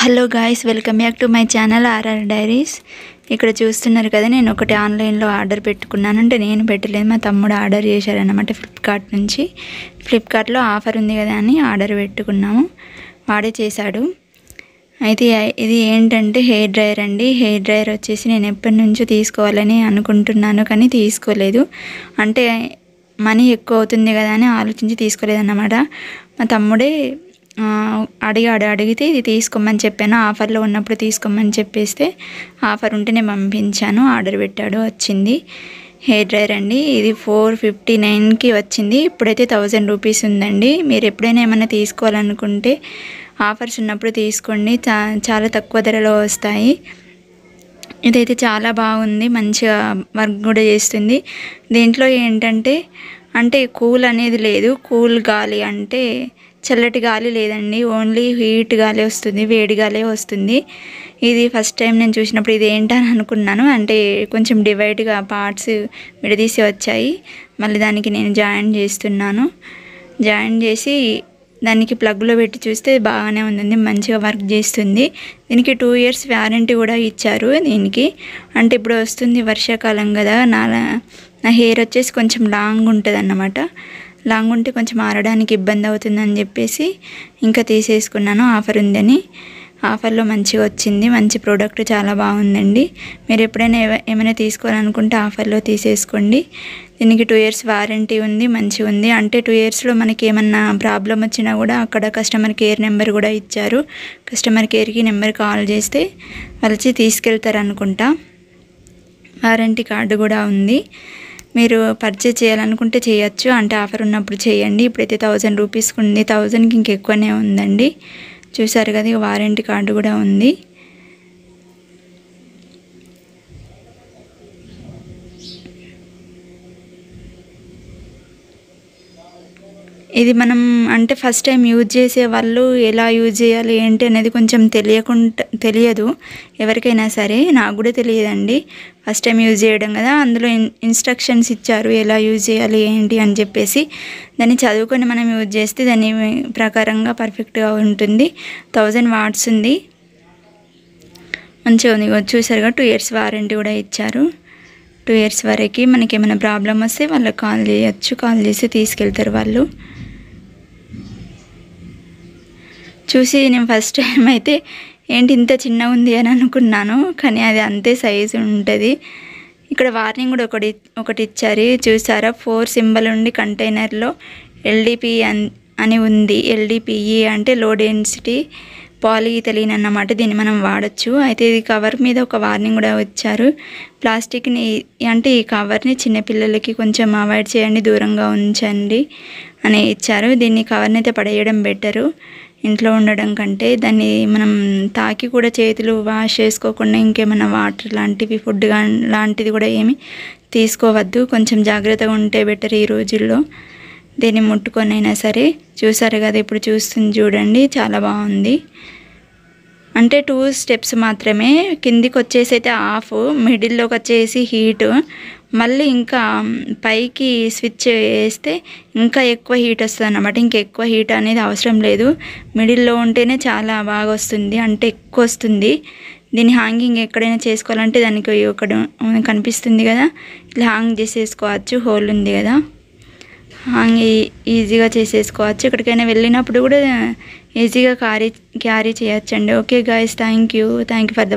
Hello guys, welcome back to my channel RR diaries. ఇక్కడ చూస్తున్నారు కదా, నేను ఒకటి ఆన్లైన్లో ఆర్డర్ పెట్టుకున్నాను. అంటే నేను పెట్టలేదు, మా తమ్ముడు ఆర్డర్ చేశారనమాట ఫ్లిప్కార్ట్ నుంచి. ఫ్లిప్కార్ట్లో ఆఫర్ ఉంది కదా అని ఆర్డర్ పెట్టుకున్నాము, వాడే చేశాడు. అయితే ఇది ఏంటంటే హెయిర్ డ్రైయర్ అండి. హెయిర్ డ్రైయర్ వచ్చేసి నేను ఎప్పటి నుంచో తీసుకోవాలని అనుకుంటున్నాను, కానీ తీసుకోలేదు. అంటే మనీ ఎక్కువ అవుతుంది కదా అని ఆలోచించి తీసుకోలేదన్నమాట. మా తమ్ముడే అడిగితే ఇది తీసుకోమని చెప్పాను, ఆఫర్లో ఉన్నప్పుడు తీసుకోమని చెప్పేస్తే ఆఫర్ ఉంటే నేను పంపించాను. ఆర్డర్ పెట్టాడు, వచ్చింది. హెయిర్ డ్రైయర్ అండి. ఇది 459కి వచ్చింది. ఇప్పుడైతే 1000 రూపీస్ ఉందండి. మీరు ఎప్పుడైనా ఏమైనా తీసుకోవాలనుకుంటే ఆఫర్స్ ఉన్నప్పుడు తీసుకోండి, చాలా తక్కువ ధరలో వస్తాయి. ఇదైతే చాలా బాగుంది, మంచిగా వర్క్ కూడా చేస్తుంది. దీంట్లో ఏంటంటే కూల్ అనేది లేదు, కూల్ గాలి అంటే చల్లటి గాలి లేదండి, ఓన్లీ హీట్ గాలి వస్తుంది, వేడి గాలి వస్తుంది. ఇది ఫస్ట్ టైం నేను చూసినప్పుడు ఇది ఏంటని అనుకున్నాను. అంటే కొంచెం డివైడ్గా పార్ట్స్ విడదీసి వచ్చాయి. మళ్ళీ దానికి నేను జాయిన్ చేస్తున్నాను. జాయిన్ చేసి దానికి ప్లగ్లో పెట్టి చూస్తే బాగానే ఉంది, మంచిగా వర్క్ చేస్తుంది. దీనికి 2 years వారంటీ కూడా ఇచ్చారు దీనికి. అంటే ఇప్పుడు వస్తుంది వర్షాకాలం కదా, నా హెయిర్ వచ్చేసి కొంచెం లాంగ్ ఉంటుంది అన్నమాట. లాంగ్ ఉంటే కొంచెం ఆరడానికి ఇబ్బంది అవుతుందని చెప్పేసి ఇంకా తీసేసుకున్నాను, ఆఫర్ ఉందని. ఆఫర్లో మంచిగా వచ్చింది, మంచి ప్రోడక్ట్, చాలా బాగుందండి. మీరు ఎప్పుడైనా ఏమైనా తీసుకోవాలనుకుంటే ఆఫర్లో తీసేసుకోండి. దీనికి 2 years వారంటీ ఉంది, మంచిగా ఉంది. అంటే 2 yearsలో మనకి ఏమన్నా ప్రాబ్లం వచ్చినా కూడా అక్కడ కస్టమర్ కేర్ నెంబర్ కూడా ఇచ్చారు. కస్టమర్ కేర్కి నెంబర్ కాల్ చేస్తే వాళ్ళకి తీసుకెళ్తారు అనుకుంటా. వారంటీ కార్డు కూడా ఉంది. మీరు పర్చేజ్ చేయాలనుకుంటే చేయొచ్చు, అంటే ఆఫర్ ఉన్నప్పుడు చేయండి. ఇప్పుడైతే 1000 రూపీస్కి ఉంది, 1000కి ఇంకెక్కువనే ఉందండి. చూసారు కదా, వారంటీ కార్డు కూడా ఉంది. ఇది మనం అంటే ఫస్ట్ టైం యూజ్ చేసే వాళ్ళు ఎలా యూజ్ చేయాలి ఏంటి అనేది కొంచెం తెలియదు ఎవరికైనా సరే. నాకు కూడా తెలియదండి, ఫస్ట్ టైం యూజ్ చేయడం కదా. అందులో ఇన్స్ట్రక్షన్స్ ఇచ్చారు ఎలా యూజ్ చేయాలి ఏంటి అని చెప్పేసి. దాన్ని చదువుకొని మనం యూజ్ చేస్తే దాని ప్రకారంగా పర్ఫెక్ట్గా ఉంటుంది. 1000 వాట్స్ ఉంది, మంచిగా ఉంది. చూసారుగా 2 years వారంటీ కూడా ఇచ్చారు. 2 years వరకు మనకి ఏమైనా ప్రాబ్లం వస్తే వాళ్ళకి కాల్ చేయొచ్చు, కాల్ చేసి తీసుకెళ్తారు వాళ్ళు. చూసి నేను ఫస్ట్ టైం అయితే ఏంటి ఇంత చిన్నగా ఉంది అని అనుకున్నాను, కానీ అది అంతే సైజు ఉంటుంది. ఇక్కడ వార్నింగ్ కూడా ఒకటి ఇచ్చారు, చూసారా. 4 సింబల్ ఉండి కంటైనర్లో LDP అని ఉంది. LDPE అంటే లో డెన్సిటీ పాలీఇథిలీన్ అన్నమాట. దీన్ని మనం వాడచ్చు. అయితే ఇది కవర్ మీద ఒక వార్నింగ్ కూడా వచ్చారు. ప్లాస్టిక్ని అంటే ఈ కవర్ని చిన్నపిల్లలకి కొంచెం అవాయిడ్ చేయండి, దూరంగా ఉంచండి అని ఇచ్చారు. దీన్ని కవర్ని అయితే పడేయడం బెటరు ఇంట్లో ఉండడం కంటే. దాన్ని మనం తాకి కూడా చేతులు వాష్ చేసుకోకుండా ఇంకేమైనా వాటర్ లాంటివి, ఫుడ్ లాంటిది కూడా ఏమి తీసుకోవద్దు. కొంచెం జాగ్రత్తగా ఉంటే బెటర్ ఈ రోజుల్లో, దీన్ని ముట్టుకొని అయినా సరే. చూసారు కదా, ఇప్పుడు చూస్తుంది చూడండి, చాలా బాగుంది. అంటే 2 steps మాత్రమే. కిందికి వచ్చేసి అయితే ఆఫ్, మిడిల్లోకి వచ్చేసి హీటు, మళ్ళీ ఇంకా పైకి స్విచ్ వేస్తే ఇంకా ఎక్కువ హీట్ వస్తుంది అన్నమాట. ఇంకా ఎక్కువ హీట్ అనేది అవసరం లేదు, మిడిల్లో ఉంటేనే చాలా బాగా వస్తుంది, అంటే ఎక్కువ వస్తుంది. దీన్ని హ్యాంగింగ్ ఎక్కడైనా చేసుకోవాలంటే దానికి ఒకటి కనిపిస్తుంది కదా, ఇట్లా హ్యాంగ్ చేసేసుకోవచ్చు. హోల్ ఉంది కదా, హ్యాంగ్ ఈజీగా చేసేసుకోవచ్చు. ఎక్కడికైనా వెళ్ళినప్పుడు కూడా ఈజీగా క్యారీ చేయొచ్చండి. Okay guys, thank you for the